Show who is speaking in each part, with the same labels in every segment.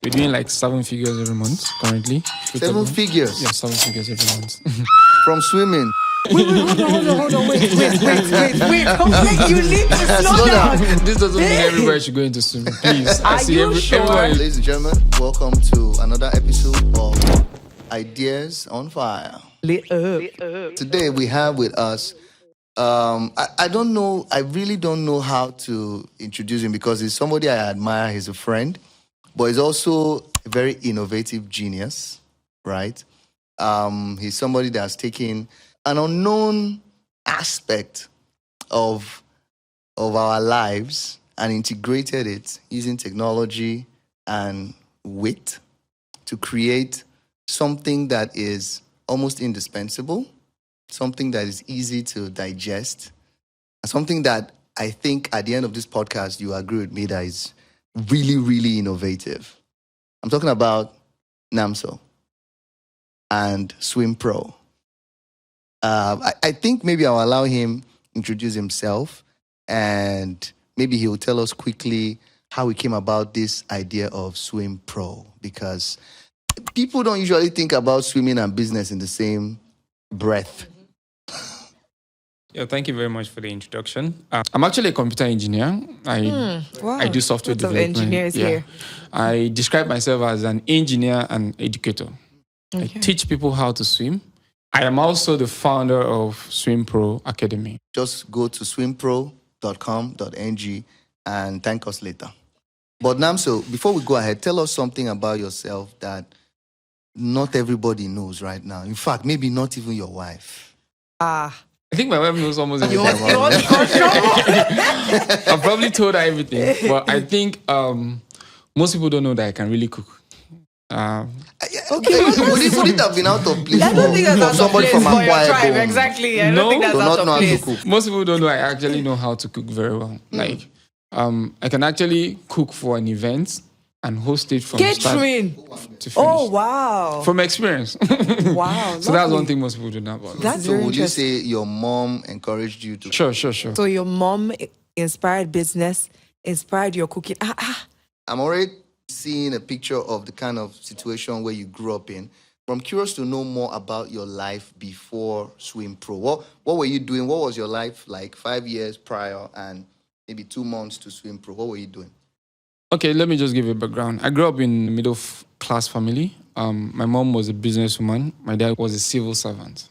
Speaker 1: We're doing like 7 figures every month currently.
Speaker 2: 7 figures?
Speaker 1: Yeah, 7 figures every month.
Speaker 2: From swimming?
Speaker 3: Wait, hold on. Wait. You need to slow down.
Speaker 1: This doesn't mean everybody should go into swimming, please.
Speaker 3: Are you sure?
Speaker 1: everybody.
Speaker 2: Ladies and gentlemen, welcome to another episode of Ideas on Fire. Today we have with us, I don't know, I really don't know how to introduce him because he's somebody I admire, he's a friend, but he's also a very innovative genius, right? He's somebody that's taken an unknown aspect of our lives and integrated it using technology and wit to create something that is almost indispensable, something that is easy to digest, and something that I think at the end of this podcast, you agree with me that is really, really innovative. I'm talking about Nnamso and Swimpro. I think maybe I'll allow him introduce himself and maybe he'll tell us quickly how he came about this idea of Swimpro, because people don't usually think about swimming and business in the same breath.
Speaker 1: Yeah, thank you very much for the introduction. I'm actually a computer engineer. I do software development.
Speaker 3: Engineers here.
Speaker 1: I describe myself as an engineer and educator.
Speaker 3: Okay.
Speaker 1: I teach people how to swim. I am also the founder of Swimpro Academy.
Speaker 2: Just go to swimpro.com.ng and thank us later. But Nnamso, before we go ahead, tell us something about yourself that not everybody knows right now. In fact, maybe not even your wife.
Speaker 1: I think my wife knows almost everything about me. I've probably told her everything, but I think most people don't know that I can really cook.
Speaker 2: Would it have been out of place
Speaker 3: I don't think that's
Speaker 2: for
Speaker 3: out of
Speaker 2: somebody
Speaker 3: place
Speaker 2: from
Speaker 3: for your
Speaker 2: Akwa
Speaker 3: tribe.
Speaker 2: Ibom
Speaker 3: Exactly. I
Speaker 1: No,
Speaker 3: don't think that's
Speaker 2: to
Speaker 3: out
Speaker 2: not
Speaker 3: of
Speaker 2: know how to
Speaker 3: place.
Speaker 2: cook?
Speaker 1: Most people don't know I actually know how to cook very well. Like, I can actually cook for an event and host it from start
Speaker 3: Catherine.
Speaker 1: to finish.
Speaker 3: Oh, wow.
Speaker 1: From experience.
Speaker 3: Wow.
Speaker 1: So that's one thing most people don't know about.
Speaker 3: That's
Speaker 2: So
Speaker 3: very
Speaker 2: would you
Speaker 3: interesting.
Speaker 2: say your mom encouraged you to
Speaker 1: Sure.
Speaker 3: So your mom inspired business, inspired your cooking.
Speaker 2: I'm already seeing a picture of the kind of situation where you grew up in. I'm curious to know more about your life before Swimpro. What were you doing? What was your life like 5 years prior and maybe 2 months to Swimpro? What were you doing?
Speaker 1: Okay, let me just give you a background. I grew up in a middle-class family. My mom was a businesswoman. My dad was a civil servant.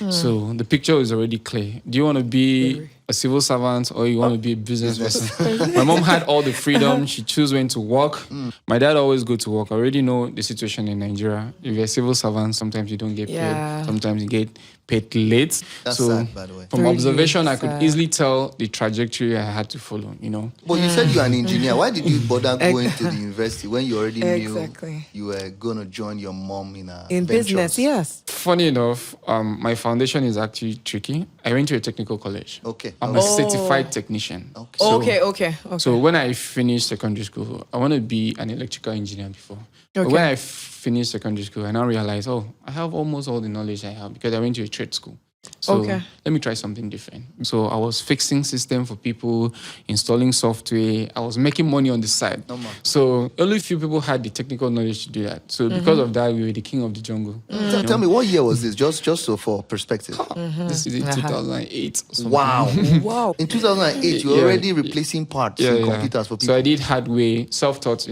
Speaker 1: So the picture is already clear. Do you want to be a civil servant or you want to be a business person? My mom had all the freedom. She chose when to work. My dad always go to work. I already know the situation in Nigeria. If you're a civil servant, sometimes you don't get paid. Sometimes you get paid late.
Speaker 2: That's
Speaker 1: so
Speaker 2: sad, by the way.
Speaker 1: from
Speaker 3: Really
Speaker 1: observation, I
Speaker 3: sad.
Speaker 1: could easily tell the trajectory I had to follow, you know.
Speaker 2: But you said you're an engineer. Why did you bother going to the university when you already
Speaker 3: Exactly.
Speaker 2: knew you were going to join your mom in
Speaker 3: business, yes.
Speaker 1: Funny enough, my foundation is actually tricky. I went to a technical college.
Speaker 2: Okay.
Speaker 1: I'm a certified technician.
Speaker 2: Okay.
Speaker 3: Okay.
Speaker 1: So when I finished secondary school, I want to be an electrical engineer before. But
Speaker 3: Okay.
Speaker 1: when I finished secondary school, I now realized, I have almost all the knowledge I have because I went to a trade school. So let me try something different. So I was fixing system for people, installing software. I was making money on the side. So only few people had the technical knowledge to do that. So because of that, we were the king of the jungle.
Speaker 2: Tell me, what year was this? Just so for perspective.
Speaker 1: This is in 2008 or something.
Speaker 3: Wow.
Speaker 2: In 2008, you were already replacing parts in computers for people.
Speaker 1: So I did hardware, self-taught,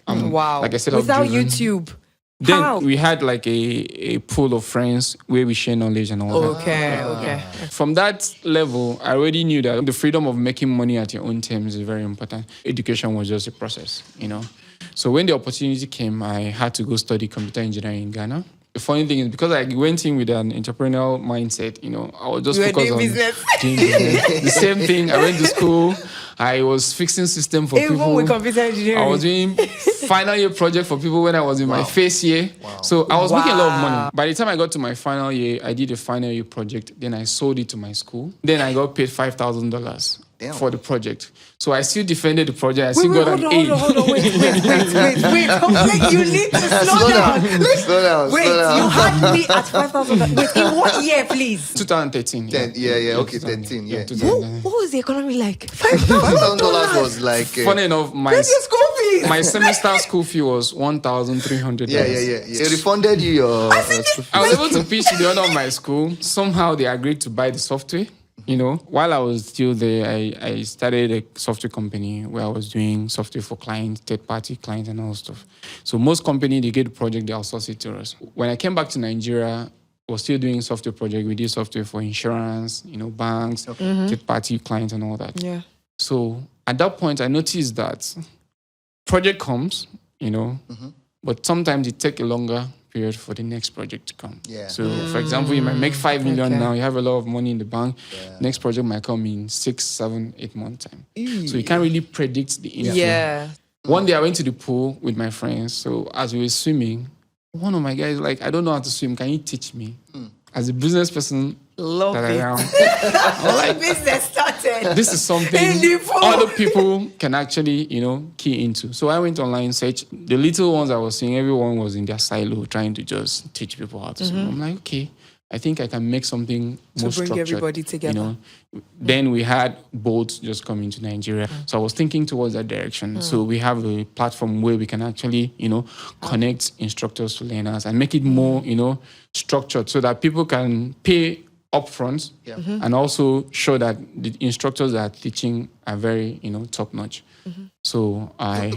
Speaker 3: Wow.
Speaker 1: Like I said,
Speaker 3: without
Speaker 1: driven.
Speaker 3: YouTube.
Speaker 1: Then
Speaker 3: How?
Speaker 1: we had like a pool of friends where we share knowledge and all that.
Speaker 3: Okay.
Speaker 1: From that level, I already knew that the freedom of making money at your own terms is very important. Education was just a process, So when the opportunity came, I had to go study computer engineering in Ghana. The funny thing is because I went in with an entrepreneurial mindset, I was just focused on
Speaker 3: business.
Speaker 1: doing business. The same thing. I went to school. I was fixing system for
Speaker 3: Even
Speaker 1: people.
Speaker 3: with computer engineering.
Speaker 1: I was doing final year project for people when I was in my first year. So I was making a lot of money. By the time I got to my final year, I did a final year project. Then I sold it to my school. Then I got paid $5,000.
Speaker 2: Damn.
Speaker 1: for the project. So I still defended the project. I still got an A.
Speaker 3: Hold on, wait. You need to slow down.
Speaker 2: Slow down.
Speaker 3: Wait, you had me at 5,000. Wait, in what year, please?
Speaker 1: 2013.
Speaker 2: Okay, 13, yeah.
Speaker 1: 2013.
Speaker 3: What was the economy like?
Speaker 2: $5,000 was like...
Speaker 1: Funny enough,
Speaker 3: Where's your school fees?
Speaker 1: my semester school fee was $1,300.
Speaker 2: Yeah. They refunded you your... school fee.
Speaker 1: I was able to pitch to the owner of my school. Somehow they agreed to buy the software. While I was still there, I started a software company where I was doing software for clients, third-party clients, and all stuff. So most companies, they get the project, they outsource it to us. When I came back to Nigeria, I was still doing software project. We did software for insurance, banks, third-party clients, and all that.
Speaker 3: Yeah.
Speaker 1: So at that point, I noticed that project comes, but sometimes it takes a longer period for the next project to come.
Speaker 2: Yeah.
Speaker 1: So, for example, you might make 5 million
Speaker 3: Okay.
Speaker 1: now. You have a lot of money in the bank. Next project might come in 6, 7, 8 months time. So you can't really predict the inflow.
Speaker 3: Yeah.
Speaker 1: One day I went to the pool with my friends. So as we were swimming, one of my guys was like, I don't know how to swim. Can you teach me? As a business person
Speaker 3: Love
Speaker 1: that I
Speaker 3: it.
Speaker 1: am,
Speaker 3: Like business started.
Speaker 1: this is something
Speaker 3: In the pool.
Speaker 1: other people can actually, key into. So I went online, search. The little ones I was seeing, everyone was in their silo trying to just teach people how to swim. I'm like, okay, I think I can make something more
Speaker 3: bring
Speaker 1: structured.
Speaker 3: everybody together.
Speaker 1: Then we had boats just coming to Nigeria. So I was thinking towards that direction. So we have a platform where we can actually, connect instructors to learners and make it more, structured so that people can pay upfront and also show that the instructors that are teaching are very, top notch. So I...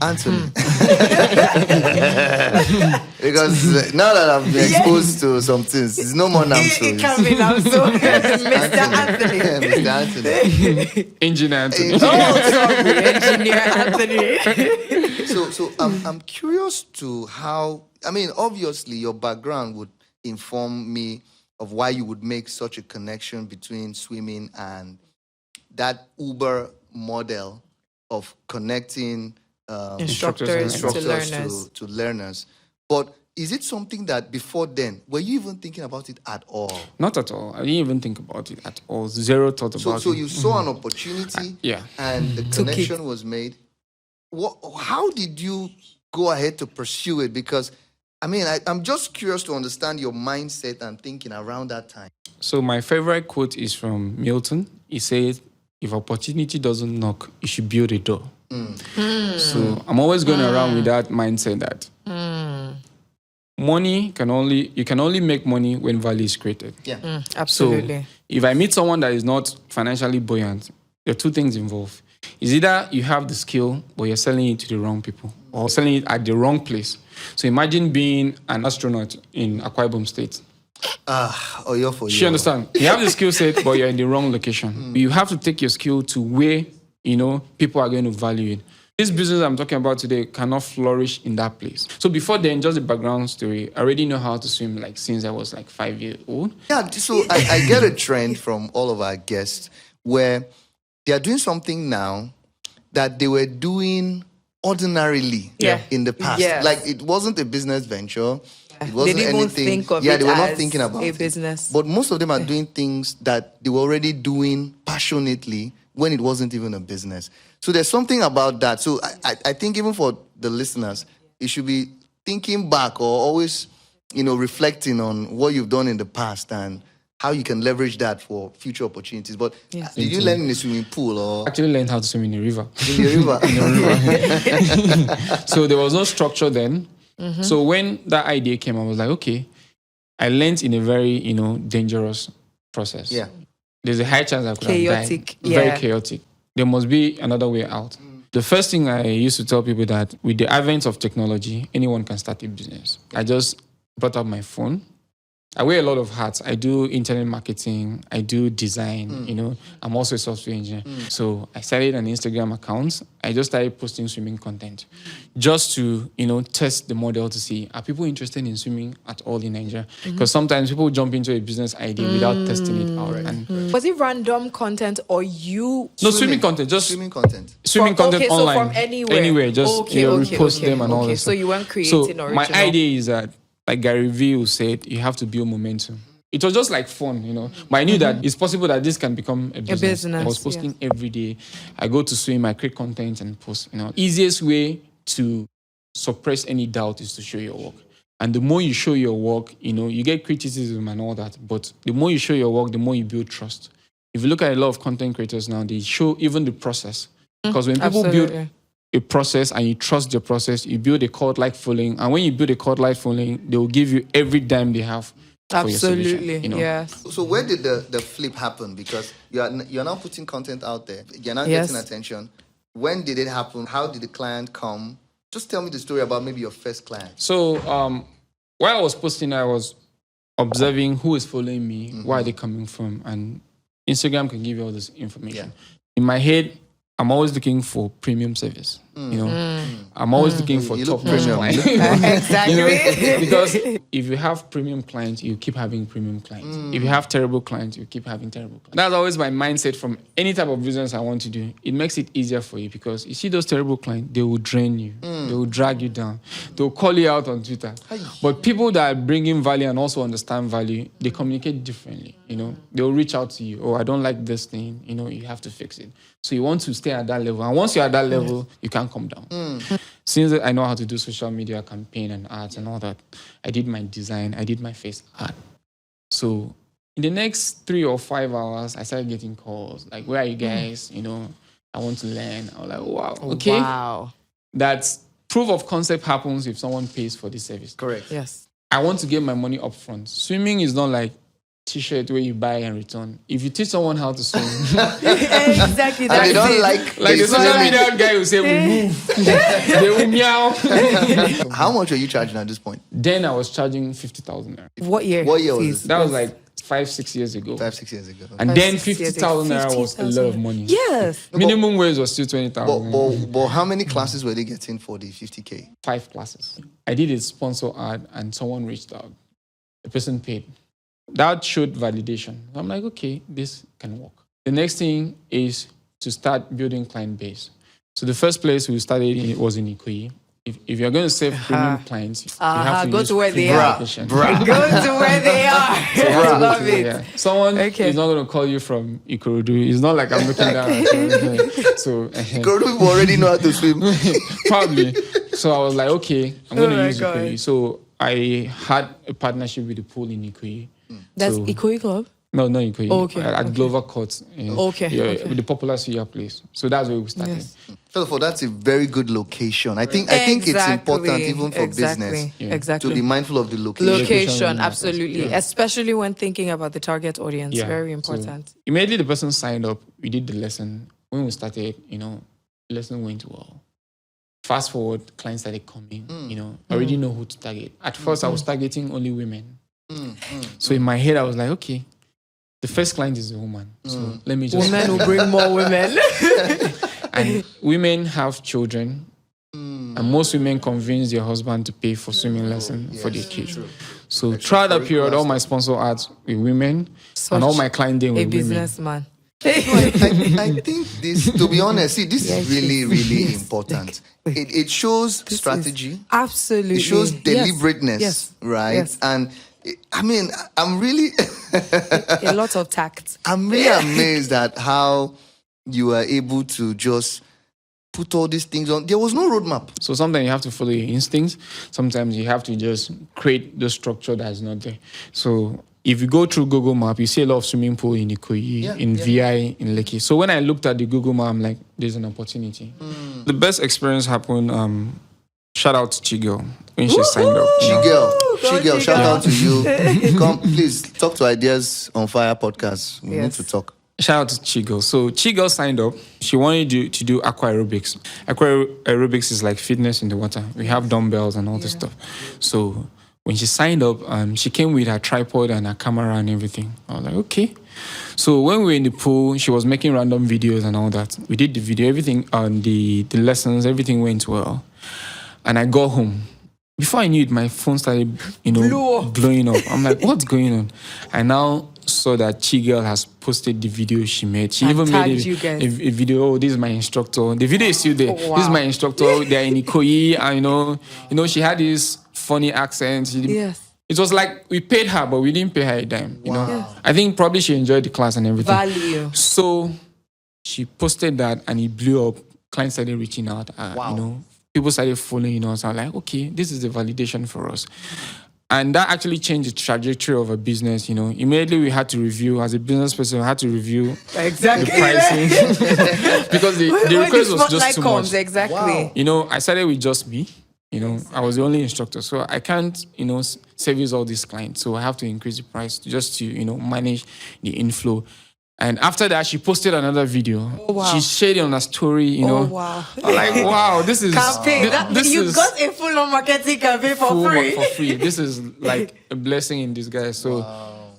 Speaker 2: Anthony. Because now that I've been exposed to some things, it's no more Nnamso.
Speaker 3: It can be Nnamso. Mr. Anthony.
Speaker 2: Mr. Anthony.
Speaker 1: Engineer Anthony.
Speaker 3: Oh, sorry. Engineer Anthony.
Speaker 2: So I'm curious to how... I mean, obviously, your background would inform me of why you would make such a connection between swimming and that Uber model of connecting
Speaker 3: Instructors to learners.
Speaker 2: to learners. But is it something that before then, were you even thinking about it at all?
Speaker 1: Not at all. I didn't even think about it at all. Zero thought about it.
Speaker 2: So you saw an opportunity and the connection was made. How did you go ahead to pursue it? Because, I mean, I'm just curious to understand your mindset and thinking around that time.
Speaker 1: So my favorite quote is from Milton. He says, if opportunity doesn't knock, you should build a door. So I'm always going around with that mindset that you can only make money when value is created.
Speaker 2: Yeah.
Speaker 3: Absolutely.
Speaker 1: So if I meet someone that is not financially buoyant, there are two things involved. It's either you have the skill, but you're selling it to the wrong people or selling it at the wrong place. So imagine being an astronaut in Akwa Ibom State.
Speaker 2: You're for you.
Speaker 1: You understand? You have the skill set, but you're in the wrong location. You have to take your skill to where, people are going to value it. This business I'm talking about today cannot flourish in that place. So before then, just the background story, I already know how to swim since I was 5 years old.
Speaker 2: Yeah, so I get a trend from all of our guests where they are doing something now that they were doing ordinarily in the past.
Speaker 3: Yeah.
Speaker 2: Like it wasn't a business venture. It
Speaker 3: They
Speaker 2: wasn't
Speaker 3: didn't even
Speaker 2: anything.
Speaker 3: think of
Speaker 2: they
Speaker 3: it
Speaker 2: were not
Speaker 3: as
Speaker 2: thinking about
Speaker 3: a
Speaker 2: it.
Speaker 3: business.
Speaker 2: But most of them are doing things that they were already doing passionately when it wasn't even a business. So there's something about that. So I think even for the listeners, you should be thinking back or always, reflecting on what you've done in the past and how you can leverage that for future opportunities. But did you learn in a swimming pool or
Speaker 1: Actually learned how to swim in a river.
Speaker 2: in the river?
Speaker 1: So there was no structure then. So when that idea came, I was like, okay, I learned in a very, dangerous process.
Speaker 2: Yeah.
Speaker 1: There's a high chance I could have died.
Speaker 3: Yeah.
Speaker 1: Very chaotic. There must be another way out. The first thing I used to tell people that with the advent of technology, anyone can start a business. I just brought up my phone. I wear a lot of hats. I do internet marketing. I do design, I'm also a software engineer. So I started an Instagram account. I just started posting swimming content just to, test the model to see, are people interested in swimming at all in Nigeria? Because sometimes people jump into a business idea without testing it out. And
Speaker 3: Was it random content or you?
Speaker 1: no, swimming content, just
Speaker 2: Swimming content.
Speaker 1: swimming content
Speaker 3: so
Speaker 1: online.
Speaker 3: from anywhere?
Speaker 1: Anywhere, just repost them and all that
Speaker 3: So
Speaker 1: stuff.
Speaker 3: you weren't creating
Speaker 1: So
Speaker 3: original.
Speaker 1: my idea is that, like Gary Vee said, you have to build momentum. it was just like fun, But I knew that it's possible that this can become a business. I was posting every day. I go to swim, I create content and post. Easiest way to suppress any doubt is to show your work. And the more you show your work, you get criticism and all that. But the more you show your work, the more you build trust. If you look at a lot of content creators now, they show even the process. Because when people build a process and you trust the process, you build a cult-like following. And when you build a cult-like following, they will give you every dime they have for your solution.
Speaker 3: Yes.
Speaker 2: So where did the flip happen? Because you're now putting content out there. You're not getting attention. When did it happen? How did the client come? Just tell me the story about maybe your first client.
Speaker 1: So while I was posting, I was observing who is following me, where are they coming from, and Instagram can give you all this information. In my head, I'm always looking for premium service. I'm always looking for top premium clients.
Speaker 3: Exactly.
Speaker 1: Because if you have premium clients, you keep having premium clients. If you have terrible clients, you keep having terrible clients. That's always my mindset from any type of business I want to do. It makes it easier for you because you see those terrible clients, they will drain you. They will drag you down. They will call you out on Twitter. But people that bring in value and also understand value, they communicate differently. They will reach out to you. Oh, I don't like this thing. You have to fix it. So you want to stay at that level. And once you're at that level, you can't come down. Since I know how to do social media campaign and ads and all that, I did my design, I did my face art. So in the next 3 or 5 hours, I started getting calls. Like, where are you guys? I want to learn. I was like, wow. Okay.
Speaker 3: Wow.
Speaker 1: That's proof of concept happens if someone pays for the service.
Speaker 2: Correct.
Speaker 3: Yes.
Speaker 1: I want to get my money up front. Swimming is not like T-shirt where you buy and return. If you teach someone how to swim,
Speaker 3: exactly.
Speaker 2: And they don't like
Speaker 1: the social media guy will say, we move. They will meow.
Speaker 2: How much are you charging at this point?
Speaker 1: Then I was charging 50,000 naira.
Speaker 3: What year?
Speaker 2: What year was this?
Speaker 1: That was like 5-6 years ago.
Speaker 2: 5-6 years ago.
Speaker 1: And then 50,000 naira was a lot of money.
Speaker 3: Yes.
Speaker 1: Minimum wage was still 20,000.
Speaker 2: But how many classes were they getting for the 50K?
Speaker 1: 5 classes. I did a sponsor ad and someone reached out. The person paid. That showed validation. I'm like, okay, this can work. The next thing is to start building client base. So the first place we started was in Ikoyi. If you're going to save premium clients, you have to
Speaker 3: go
Speaker 1: use
Speaker 3: to where they
Speaker 1: premium
Speaker 3: are.
Speaker 1: location.
Speaker 3: Go to where they are. I love it.
Speaker 1: Yeah. Someone is not going to call you from Ikorodu. It's not like I'm looking down at you. So
Speaker 2: Ikorodu people already know how to swim.
Speaker 1: Probably. So I was like, okay, I'm going to use Ikoyi. So I had a partnership with the pool in Ikoyi.
Speaker 3: That's Ikoyi Club?
Speaker 1: No, not Ikoyi.
Speaker 3: Okay.
Speaker 1: At Glover Court. With the popular suya place. So that's where we started.
Speaker 3: Yes.
Speaker 2: First of all, that's a very good location. I think it's important even for business to be mindful of the location.
Speaker 3: Location, absolutely. Yeah. Especially when thinking about the target audience. Yeah. Very important.
Speaker 1: So immediately the person signed up, we did the lesson. When we started, the lesson went well. Fast forward, clients started coming, I already know who to target. At first, I was targeting only women. So in my head, I was like, okay, the first client is a woman. So let me just...
Speaker 3: Women will bring more women.
Speaker 1: And women have children. And most women convince their husband to pay for swimming lesson for their kids. So throughout that period, all my sponsor ads with women and all my client day with women.
Speaker 3: A businessman.
Speaker 2: I think this, to be honest, this is really, really important. It shows strategy.
Speaker 3: Absolutely.
Speaker 2: It shows deliberateness, right?
Speaker 3: Yes.
Speaker 2: And I'm really...
Speaker 3: a lot of tact.
Speaker 2: I'm really amazed at how you are able to just put all these things on. There was no roadmap.
Speaker 1: So sometimes you have to follow your instincts. Sometimes you have to just create the structure that is not there. So if you go through Google Map, you see a lot of swimming pool in Ikoyi, VI, in Lekki. So when I looked at the Google Map, I'm like, there's an opportunity. The best experience happened, shout out to Chigel when she signed up.
Speaker 2: Chigel, shout out to you. Come, please, talk to Ideas on Fire podcast. We need to talk.
Speaker 1: Shout out to Chigel. So Chigel signed up. She wanted to do aqua aerobics. Aqua aerobics is like fitness in the water. We have dumbbells and all this stuff. So when she signed up, she came with her tripod and her camera and everything. I was like, okay. So when we were in the pool, she was making random videos and all that. We did the video, everything on the lessons, everything went well. And I got home. Before I knew it, my phone started, blowing up. I'm like, what's going on? I now saw that Chigel has posted the video she made. She even made a video. Oh, this is my instructor. The video is still there. Oh, wow. This is my instructor. They're in Ikoyi. And, she had this funny accent. it was like we paid her, but we didn't pay her a dime. You know, I think probably she enjoyed the class and everything.
Speaker 3: Value.
Speaker 1: So she posted that, and it blew up. Clients started reaching out. You know, people started following us. I'm like, okay, this is the validation for us. And that actually changed the trajectory of a business, you know. Immediately we had to review, as a business person, we had to review the pricing. Because the request was just too much.
Speaker 3: Exactly. Wow.
Speaker 1: You know, I started with just me. You know, I was the only instructor. So I can't, you know, service all these clients. So I have to increase the price just to, you know, manage the inflow. And after that, she posted another video.
Speaker 3: Oh, wow.
Speaker 1: She shared it on her story, you know.
Speaker 3: Oh, wow.
Speaker 1: I'm like, wow, this is...
Speaker 3: Campaign. You
Speaker 1: is
Speaker 3: got a full-on marketing campaign for free.
Speaker 1: This is like a blessing in disguise. So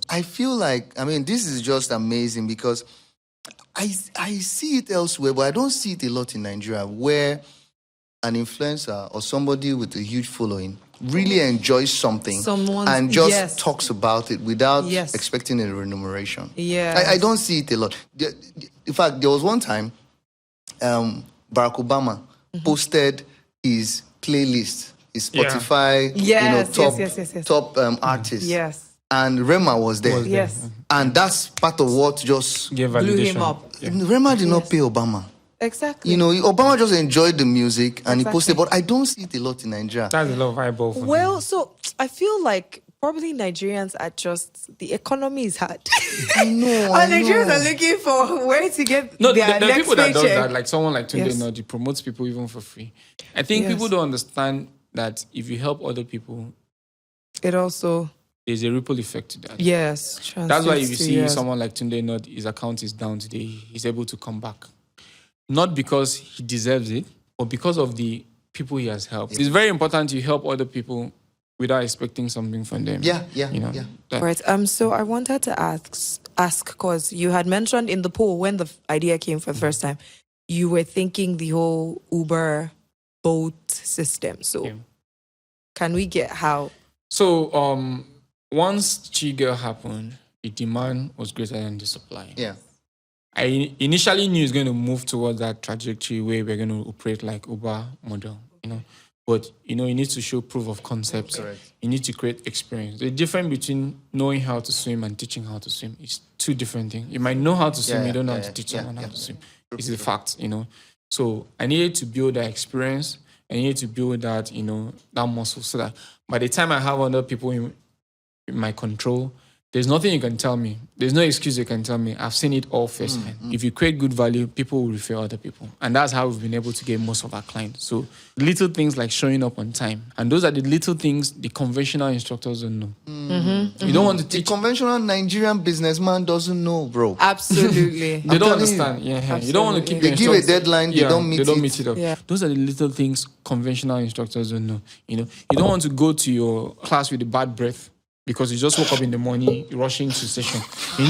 Speaker 2: I feel like, I mean, this is just amazing because I see it elsewhere, but I don't see it a lot in Nigeria where an influencer or somebody with a huge following really enjoys something and just talks about it without expecting a remuneration.
Speaker 3: Yeah,
Speaker 2: I don't see it a lot. In fact, there was one time Barack Obama posted his playlist, his Spotify, top artists.
Speaker 3: Yes.
Speaker 2: And Rema was there.
Speaker 3: Yes.
Speaker 2: And that's part of what just
Speaker 1: blew
Speaker 3: him up.
Speaker 2: Yeah. Rema did not pay Obama.
Speaker 3: Exactly.
Speaker 2: You know, Obama just enjoyed the music and he posted, but I don't see it a lot in Nigeria.
Speaker 1: That's a lot of eyeball for
Speaker 3: Well,
Speaker 1: him.
Speaker 3: so I feel like probably Nigerians are just, the economy is hard.
Speaker 2: I know.
Speaker 3: Nigerians are looking for where to get their
Speaker 1: there are
Speaker 3: next
Speaker 1: people that
Speaker 3: paycheck.
Speaker 1: does that, like someone like Tunde Nodi promotes people even for free. I think people don't understand that if you help other people,
Speaker 3: it also...
Speaker 1: there's a ripple effect to that.
Speaker 3: Yes.
Speaker 1: That's why if you see someone like Tunde Nodi, his account is down today, he's able to come back. Not because he deserves it, but because of the people he has helped. It's very important you help other people without expecting something from them.
Speaker 3: Right. So I wanted to ask because you had mentioned in the poll when the idea came for the first time, you were thinking the whole Uber boat system. So can we get how?
Speaker 1: So once Chigel happened, the demand was greater than the supply.
Speaker 2: Yeah.
Speaker 1: I initially knew it's going to move towards that trajectory where we're going to operate like Uber model, you know. But, you know, you need to show proof of concepts. You need to create experience. The difference between knowing how to swim and teaching how to swim is two different things. You might know how to swim, you don't know how to teach someone how to swim. It's the fact, you know. So I needed to build that experience. I needed to build that, you know, that muscle so that by the time I have other people in my control, there's nothing you can tell me. There's no excuse you can tell me. I've seen it all firsthand. If you create good value, people will refer other people. And that's how we've been able to get most of our clients. So little things like showing up on time. And those are the little things the conventional instructors don't know. You don't want to teach.
Speaker 2: The conventional Nigerian businessman doesn't know, bro.
Speaker 3: Absolutely.
Speaker 1: They don't understand. You don't want to keep
Speaker 2: They give a deadline, they don't meet
Speaker 1: it up. Yeah. Those are the little things conventional instructors don't know. You know, you don't want to go to your class with a bad breath because you just woke up in the morning, rushing to session. You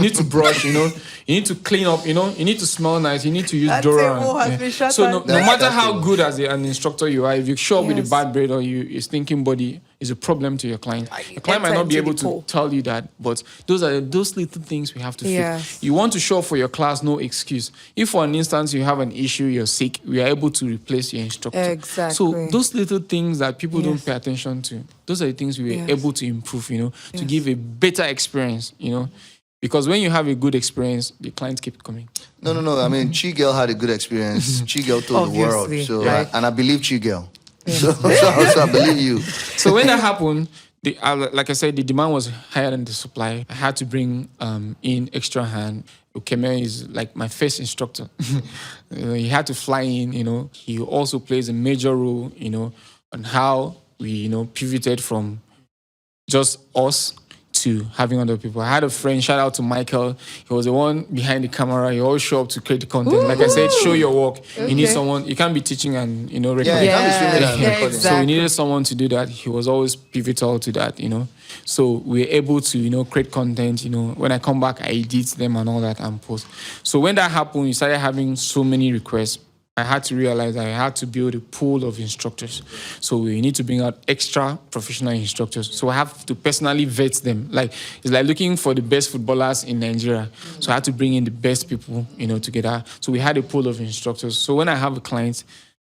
Speaker 1: need to brush, you know. You need to clean up, you know. You need to smell nice. You need to use deodorant. So no matter how good as an instructor you are, if you show up with a bad breath or your stinking body, is a problem to your client. The client might not be able to tell you that, but those are those little things we have to fix. You want to show up for your class, no excuse. If for an instance you have an issue, you're sick, we are able to replace your instructor.
Speaker 3: Exactly.
Speaker 1: So those little things that people don't pay attention to, those are the things we were able to improve, you know, to give a better experience, you know. Because when you have a good experience, the clients keep coming.
Speaker 2: No. I mean, Chigel had a good experience. Chigel told the world. So, and I believe Chigel. So I believe you.
Speaker 1: So when that happened, like I said, the demand was higher than the supply. I had to bring in extra hand. Ukeme is like my first instructor. He had to fly in, you know. He also plays a major role, you know, on how we, you know, pivoted from just us to having other people. I had a friend, shout out to Michael. He was the one behind the camera. He always show up to create the content. Like I said, show your work. You need someone. You can't be teaching and, you know, recording.
Speaker 2: You can't be streaming and recording.
Speaker 3: Exactly.
Speaker 1: So we needed someone to do that. He was always pivotal to that, you know. So we were able to, you know, create content. You know, when I come back, I edit them and all that and post. So when that happened, we started having so many requests. I had to realize that I had to build a pool of instructors. So we need to bring out extra professional instructors. So I have to personally vet them. Like, it's like looking for the best footballers in Nigeria. So I had to bring in the best people, you know, together. So we had a pool of instructors. So when I have a client,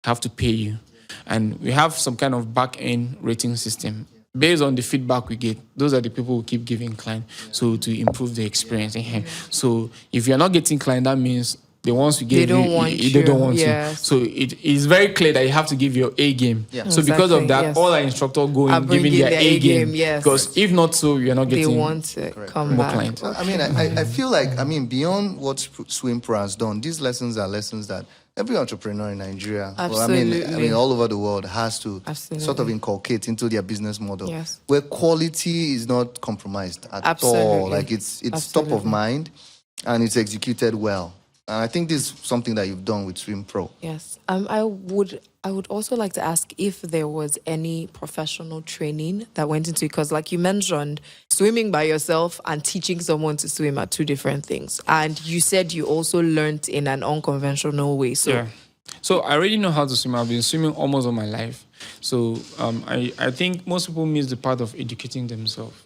Speaker 1: I have to pay you. And we have some kind of back-end rating system. based on the feedback we get, those are the people who keep giving client. So to improve the experience. So if you're not getting client, that means the ones we give
Speaker 3: they don't want you.
Speaker 1: They don't want
Speaker 3: yes.
Speaker 1: you. So it is very clear that you have to give your A game.
Speaker 2: Yeah.
Speaker 1: So because of that, all our instructors go in giving their A game.
Speaker 3: Yes.
Speaker 1: Because if not so, you're not getting
Speaker 3: they want to come
Speaker 1: more
Speaker 3: back.
Speaker 1: clients.
Speaker 2: Well, I mean, I feel like, beyond what Swimpro has done, these lessons are lessons that every entrepreneur in Nigeria,
Speaker 3: Absolutely.
Speaker 2: all over the world, has to
Speaker 3: Absolutely.
Speaker 2: sort of inculcate into their business model,
Speaker 3: Yes.
Speaker 2: where quality is not compromised at
Speaker 3: Absolutely.
Speaker 2: all. Like it's top of mind, and it's executed well. And I think this is something that you've done with Swimpro.
Speaker 3: Yes. I would also like to ask if there was any professional training that went into it, because like you mentioned, swimming by yourself and teaching someone to swim are two different things. And you said you also learned in an unconventional way.
Speaker 1: So I already know how to swim. I've been swimming almost all my life. So I think most people miss the part of educating themselves.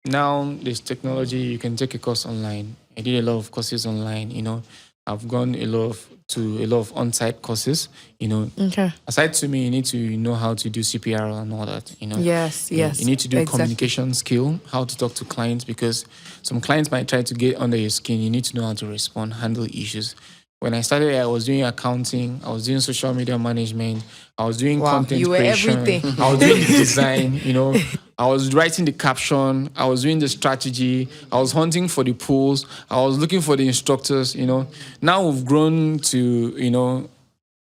Speaker 1: Now there's technology. You can take a course online. I did a lot of courses online. I've gone to a lot of on-site courses.
Speaker 3: Okay.
Speaker 1: Aside swimming, you need to know how to do CPR and all that.
Speaker 3: Yes.
Speaker 1: You need to do communication skill, how to talk to clients, because some clients might try to get under your skin. You need to know how to respond, handle issues. When I started, I was doing accounting, I was doing social media management, I was doing content creation,
Speaker 3: everything.
Speaker 1: I was doing the design, I was writing the caption, I was doing the strategy, I was hunting for the pools, I was looking for the instructors, Now we've grown to,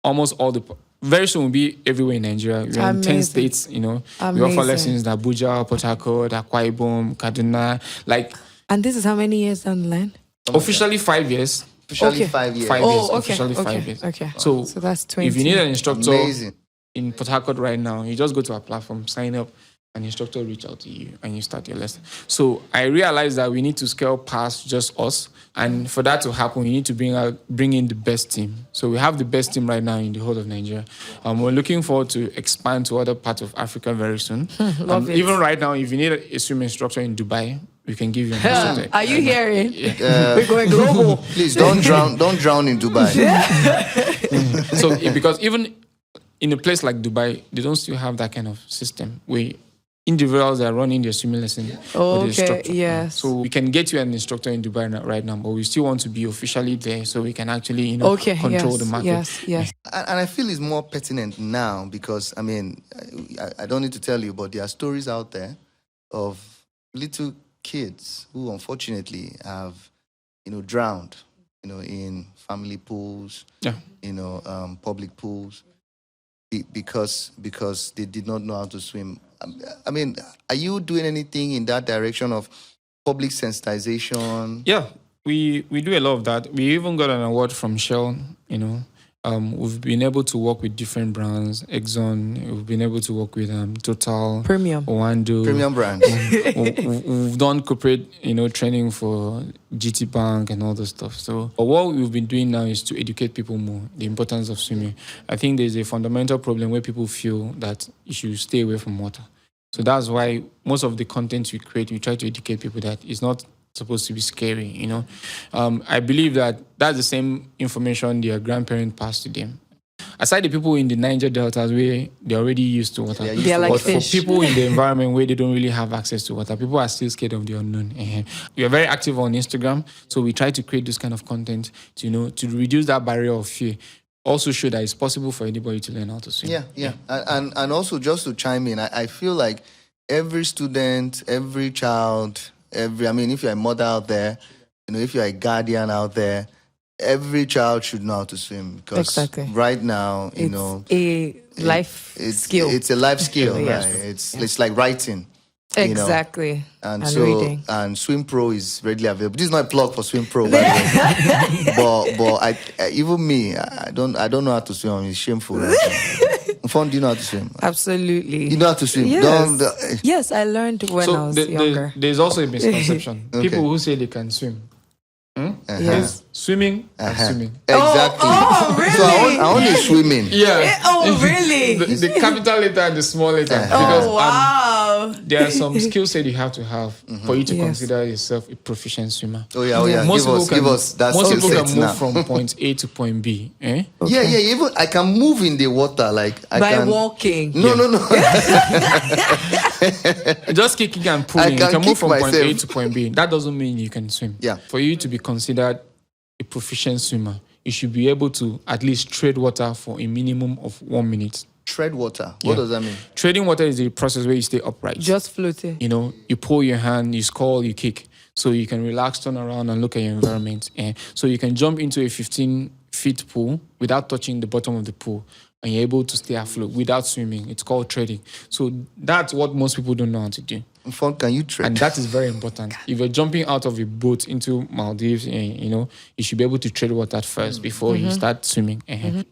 Speaker 1: almost all the... Very soon we'll be everywhere in Nigeria. We're in 10 states, We offer lessons in Abuja, Port Harcourt, Akwa Ibom, Kaduna,
Speaker 3: And this is how many years down the line?
Speaker 1: Officially 5 years.
Speaker 2: Officially 5 years.
Speaker 1: 5 years.
Speaker 3: Okay.
Speaker 1: Officially 5 years.
Speaker 3: Okay.
Speaker 1: So
Speaker 3: that's 20.
Speaker 1: If you need an instructor
Speaker 2: Amazing.
Speaker 1: in Port Harcourt right now, you just go to our platform, sign up, an instructor will reach out to you and you start your lesson. So I realized that we need to scale past just us. And for that to happen, we need to bring in the best team. So we have the best team right now in the whole of Nigeria. We're looking forward to expand to other parts of Africa very soon.
Speaker 3: Love it.
Speaker 1: Even right now, if you need a swim instructor in Dubai, we can give you an instructor.
Speaker 3: Are you hearing? We're going global.
Speaker 2: Please don't drown in Dubai.
Speaker 1: So because even in a place like Dubai, they don't still have that kind of system where individuals are running their swimming lesson with the instructor.
Speaker 3: Yes.
Speaker 1: So we can get you an instructor in Dubai right now, but we still want to be officially there so we can actually, control the market.
Speaker 3: Yes.
Speaker 2: And I feel it's more pertinent now because, I don't need to tell you, but there are stories out there of little kids who unfortunately have, drowned, in family pools, public pools, because they did not know how to swim. Are you doing anything in that direction of public sensitization?
Speaker 1: Yeah, we do a lot of that. We even got an award from Shell, We've been able to work with different brands, Exxon. We've been able to work with Total,
Speaker 3: Premium,
Speaker 1: Owando,
Speaker 2: Premium brands.
Speaker 1: We've done corporate, training for GT Bank and all this stuff. So what we've been doing now is to educate people more the importance of swimming. I think there's a fundamental problem where people feel that you should stay away from water. So that's why most of the content we create, we try to educate people that it's not supposed to be scary, I believe that that's the same information their grandparents passed to them. Aside the people in the Niger deltas where they're already used to water,
Speaker 3: they're like fish.
Speaker 1: For people in the environment where they don't really have access to water, people are still scared of the unknown. We are very active on Instagram, so we try to create this kind of content to reduce that barrier of fear. Also show that it's possible for anybody to learn how to swim.
Speaker 2: Yeah. And also just to chime in, I feel like every student, every child, if you're a mother out there, if you're a guardian out there, every child should know how to swim because right now,
Speaker 3: it's a life skill.
Speaker 2: It's a life skill,
Speaker 3: yes.
Speaker 2: Right? It's like writing.
Speaker 3: Exactly.
Speaker 2: And
Speaker 3: reading.
Speaker 2: And Swimpro is readily available. This is not a plug for Swimpro, but even me, I don't know how to swim. It's shameful. Right? Fun, do you know how to swim?
Speaker 3: Absolutely.
Speaker 2: You know how to swim?
Speaker 3: Yes, yes, I learned when I was younger.
Speaker 1: There's also a misconception.
Speaker 2: Okay.
Speaker 1: People who say they can swim.
Speaker 3: Yes.
Speaker 1: Swimming and swimming.
Speaker 2: Exactly.
Speaker 3: Oh, really?
Speaker 2: So I only swimming.
Speaker 1: Yeah.
Speaker 3: Oh, really?
Speaker 1: The capital letter and the small letter. Because
Speaker 3: Oh, wow.
Speaker 1: there are some skill set you have to have for you to consider yourself a proficient swimmer.
Speaker 2: Oh yeah.
Speaker 1: Most
Speaker 2: Give us that
Speaker 1: most
Speaker 2: skill
Speaker 1: people
Speaker 2: set
Speaker 1: can
Speaker 2: now.
Speaker 1: move from point A to point B. Eh?
Speaker 2: Yeah. Even I can move in the water like I
Speaker 3: By
Speaker 2: can.
Speaker 3: walking.
Speaker 2: No.
Speaker 1: Just kicking and pulling. You
Speaker 2: can
Speaker 1: can move
Speaker 2: kick
Speaker 1: from point A
Speaker 2: myself.
Speaker 1: to point B. That doesn't mean you can swim.
Speaker 2: Yeah.
Speaker 1: For you to be considered a proficient swimmer, you should be able to at least tread water for a minimum of 1 minute.
Speaker 2: Tread water. What does that mean?
Speaker 1: Treading water is a process where you stay upright.
Speaker 3: Just floating.
Speaker 1: You know, you pull your hand, you scull, you kick. So you can relax, turn around and look at your environment. And so you can jump into a 15-feet pool without touching the bottom of the pool. And you're able to stay afloat without swimming. It's called treading. So that's what most people don't know how to do.
Speaker 2: In fact, can you tread?
Speaker 1: And that is very important. If you're jumping out of a boat into Maldives, you should be able to tread water first before you start swimming.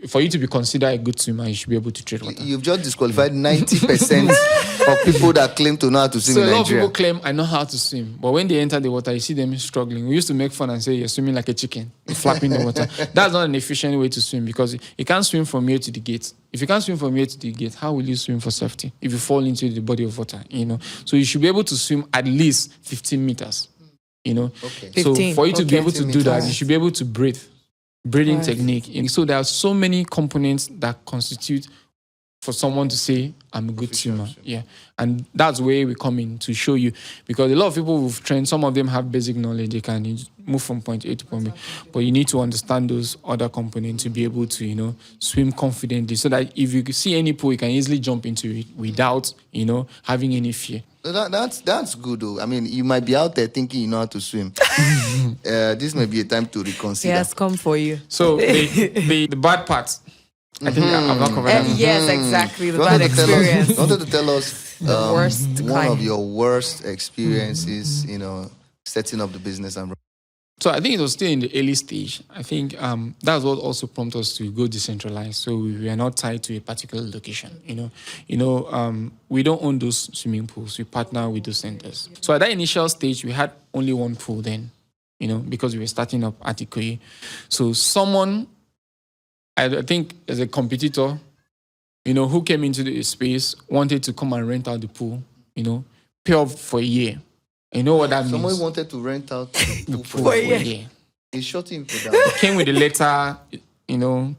Speaker 1: For you to be considered a good swimmer, you should be able to tread water.
Speaker 2: You've just disqualified 90% of people that claim to know how to swim
Speaker 1: So
Speaker 2: in
Speaker 1: a lot of
Speaker 2: Nigeria.
Speaker 1: people claim, I know how to swim. But when they enter the water, you see them struggling. We used to make fun and say, you're swimming like a chicken. You're flapping the water. That's not an efficient way to swim because you can't swim from here to the gate. If you can't swim from here to the gate, how will you swim for safety if you fall into the body of water, So you should be able to swim at least 15 meters,
Speaker 2: Okay.
Speaker 1: So
Speaker 3: 15,
Speaker 1: for you to be able to
Speaker 2: 15
Speaker 1: do that,
Speaker 2: meters.
Speaker 1: you should be able to breathe. Breathing
Speaker 3: Right.
Speaker 1: technique. And so there are so many components that constitute for someone to say, I'm a good swimmer. Yeah. And that's where we come in to show you. Because a lot of people who've trained, some of them have basic knowledge. They can move from point A to point B. But you need to understand those other components to be able to, swim confidently. So that if you see any pool, you can easily jump into it without, having any fear.
Speaker 2: That's good though. I mean, you might be out there thinking you know how to swim. This may be a time to reconsider.
Speaker 3: Yes, come for you.
Speaker 1: So the bad parts, I think I've not covered that.
Speaker 3: Yes, exactly. The
Speaker 2: You
Speaker 3: bad
Speaker 2: wanted to tell us-
Speaker 3: experience.
Speaker 2: you wanted to tell us
Speaker 3: worst
Speaker 2: one
Speaker 3: kind.
Speaker 2: of your worst experiences, setting up the business and
Speaker 1: So I think it was still in the early stage. I think that's what also prompted us to go decentralized. So we are not tied to a particular location. We don't own those swimming pools. We partner with those centers. So at that initial stage, we had only one pool then, because we were starting up at Ikoyi. So someone, I think as a competitor, who came into the space, wanted to come and rent out the pool, pay off for a year. You know what that means?
Speaker 2: someone wanted to rent out the pool
Speaker 1: Pool
Speaker 2: for
Speaker 1: for
Speaker 2: you.
Speaker 1: a year.
Speaker 2: They shot him for that.
Speaker 1: Came with the letter,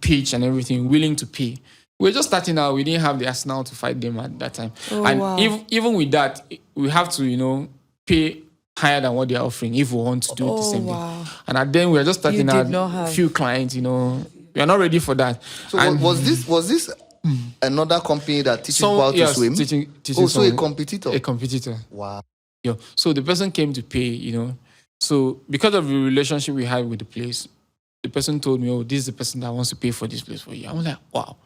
Speaker 1: pitch and everything, willing to pay. We were just starting out. We didn't have the arsenal to fight them at that time.
Speaker 3: Oh,
Speaker 1: and
Speaker 3: wow.
Speaker 1: even with that, we have to, pay higher than what they're offering if we want to do it the same way.
Speaker 3: Wow.
Speaker 1: And at then we were just starting
Speaker 3: did
Speaker 1: out.
Speaker 3: not have-
Speaker 1: Few clients, we are not ready for that.
Speaker 2: So
Speaker 1: And
Speaker 2: was this another company that teaches
Speaker 1: some-
Speaker 2: you how to
Speaker 1: yes,
Speaker 2: swim?
Speaker 1: teaching
Speaker 2: Also a
Speaker 1: some-
Speaker 2: competitor.
Speaker 1: A competitor.
Speaker 2: Wow.
Speaker 1: Yeah. So the person came to pay, So because of the relationship we had with the place, the person told me, oh, this is the person that wants to pay for this place for you. I was like, wow.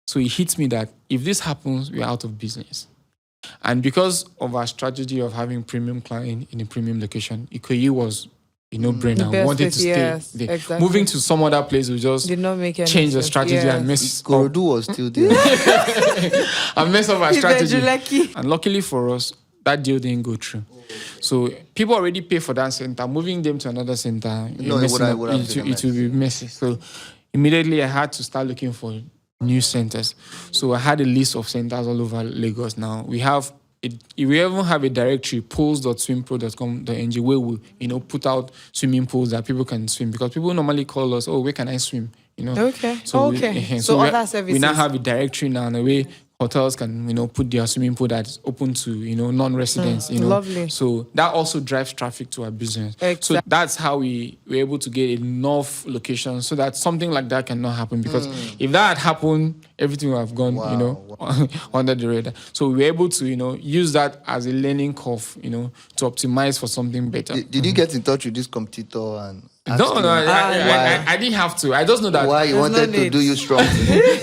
Speaker 1: So it hits me that if this happens, we're out of business. And because of our strategy of having premium client in a premium location, Ikoyi was, brainer.
Speaker 3: The
Speaker 1: We
Speaker 3: best
Speaker 1: wanted
Speaker 3: place,
Speaker 1: to stay
Speaker 3: yes,
Speaker 1: there.
Speaker 3: exactly.
Speaker 1: Moving to some other place, we just
Speaker 3: Did not make any
Speaker 1: change the
Speaker 3: sense.
Speaker 1: strategy
Speaker 3: Yes.
Speaker 1: and mess
Speaker 2: Korodu was still there.
Speaker 1: up our strategy.
Speaker 3: Lucky.
Speaker 1: And luckily for us, that deal didn't go through. So people already pay for that center. Moving them to another center,
Speaker 2: No, it would have been a
Speaker 1: it will be messy. So immediately I had to start looking for new centers. So I had a list of centers all over Lagos now. We have we even have a directory, pools.swimpro.com.ng, where we put out swimming pools that people can swim, because people normally call us, oh, where can I swim?
Speaker 3: Okay.
Speaker 1: So
Speaker 3: Okay.
Speaker 1: we,
Speaker 3: So
Speaker 1: we,
Speaker 3: other services.
Speaker 1: we now have a directory now in a way hotels can put their swimming pool that's open to non-residents.
Speaker 3: Lovely.
Speaker 1: So that also drives traffic to our business.
Speaker 3: Exactly.
Speaker 1: So that's how we were able to get enough locations so that something like that cannot happen. Because if that had happened, everything would have gone under the radar. So we were able to use that as a learning curve to optimize for something better.
Speaker 2: Did you get in touch with this competitor and ask
Speaker 1: No,
Speaker 2: him
Speaker 1: I didn't have to. I just know that.
Speaker 2: why he
Speaker 3: There's
Speaker 2: wanted
Speaker 3: no
Speaker 2: to
Speaker 3: need.
Speaker 2: do you strong?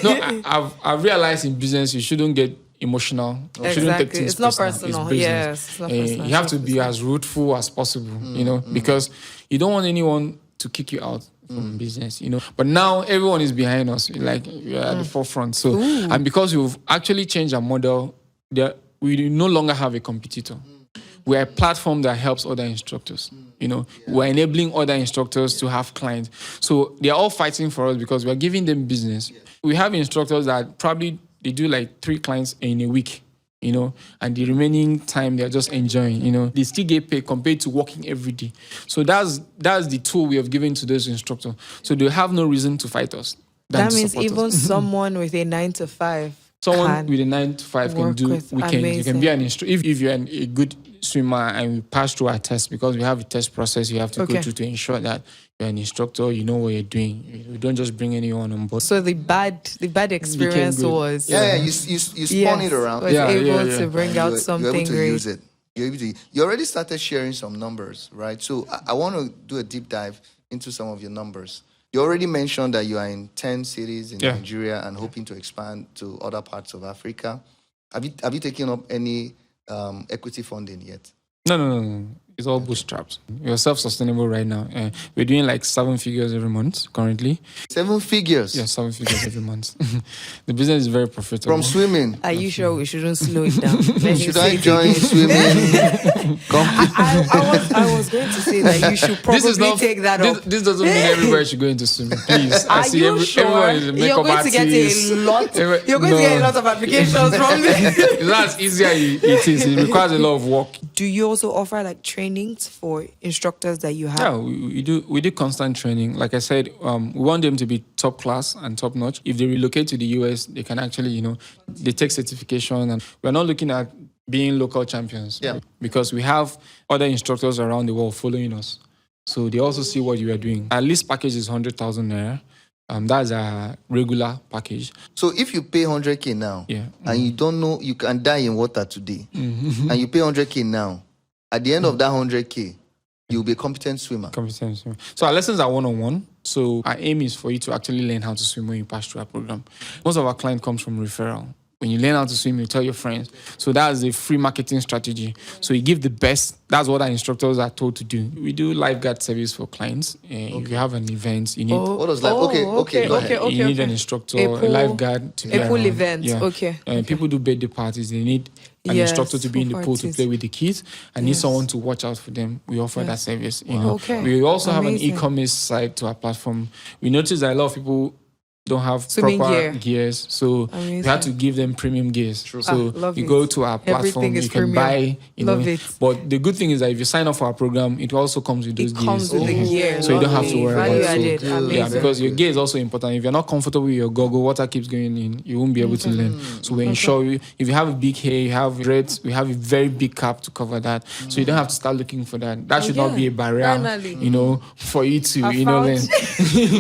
Speaker 1: No, I've realized in business you shouldn't get emotional. You shouldn't take
Speaker 3: Exactly.
Speaker 1: things
Speaker 3: It's not
Speaker 1: personal.
Speaker 3: personal.
Speaker 1: It's business.
Speaker 3: Yes, it's not personal.
Speaker 1: You have to be as rootful as possible, because you don't want anyone to kick you out from business, But now everyone is behind us, like we're at the forefront. So, and because we've actually changed our model, we no longer have a competitor. We're a platform that helps other instructors. We're enabling other instructors to have clients. So they're all fighting for us because we're giving them business. We have instructors that probably they do like 3 clients in a week, and the remaining time they're just enjoying, they still get paid compared to working every day. So that's the tool we have given to those instructors. So they have no reason to fight us.
Speaker 3: That means even someone with a 9 to 5.
Speaker 1: Someone with a 9 to 5 can do weekends. You can be an instructor. If you're a good swimmer and we pass through our test, because we have a test process you have to go through to ensure that you're an instructor, you know what you're doing. You don't just bring anyone on board.
Speaker 3: So the bad experience was...
Speaker 2: you spun it around.
Speaker 3: Was able to bring out something
Speaker 2: You're able to
Speaker 3: great.
Speaker 2: use it. You already started sharing some numbers, right? So I want to do a deep dive into some of your numbers. You already mentioned that you are in 10 cities in Nigeria and hoping to expand to other parts of Africa. Have you taken up any equity funding yet?
Speaker 1: No. It's all bootstrapped. We're self-sustainable right now. We're doing like 7 figures every month currently.
Speaker 2: 7 figures?
Speaker 1: Yeah, 7 figures every month. The business is very profitable.
Speaker 2: From swimming?
Speaker 3: Are you sure we shouldn't slow it down?
Speaker 2: Should I join swimming?
Speaker 3: I was going to say that you should probably take that up.
Speaker 1: This doesn't mean everybody should go into swimming, please.
Speaker 3: Are you sure?
Speaker 1: Everyone is a makeup artist.
Speaker 3: You're going to get a lot of applications from this.
Speaker 1: It's not as easy as it is. It requires a lot of work.
Speaker 3: Do you also offer like trainings for instructors that you have?
Speaker 1: Yeah, we do constant training. Like I said, we want them to be top class and top notch. If they relocate to the US, they can actually, they take certification. And we're not looking at being local champions.
Speaker 2: Yeah.
Speaker 1: Because we have other instructors around the world following us. So they also see what you are doing. Our list package is 100,000 naira. That's a regular package.
Speaker 2: So if you pay 100K now, and you don't know, you can die in water today, and you pay 100K now, at the end of that 100K, you'll be a competent swimmer.
Speaker 1: So our lessons are one-on-one. So our aim is for you to actually learn how to swim when you pass through our program. Most of our client comes from referral. When you learn how to swim, you tell your friends. So that's a free marketing strategy. So you give the best. That's what our instructors are told to do. We do lifeguard service for clients. If you have an event, you need...
Speaker 2: What does life... Okay, go ahead.
Speaker 1: You need an instructor, a lifeguard to be
Speaker 3: a pool
Speaker 1: around.
Speaker 3: event,
Speaker 1: People do birthday parties. They need an instructor to be in the pool to play with the kids. I need someone to watch out for them. We offer that service. We also have an e-commerce side to our platform. We notice that a lot of people don't have
Speaker 3: swimming
Speaker 1: proper gears, so we had to give them premium gears. So you go to our platform, you can buy, But the good thing is that if you sign up for our program, it also comes with those gears.
Speaker 3: Comes with the gear.
Speaker 1: So you don't have to worry about
Speaker 3: it.
Speaker 1: Yeah, because your gear is also important. If you're not comfortable with your goggle, water keeps going in, you won't be able to learn. So we ensure you, if you have a big hair, you have dreads, we have a very big cap to cover that. So you don't have to start looking for that. That should not be a barrier, for you to, learn.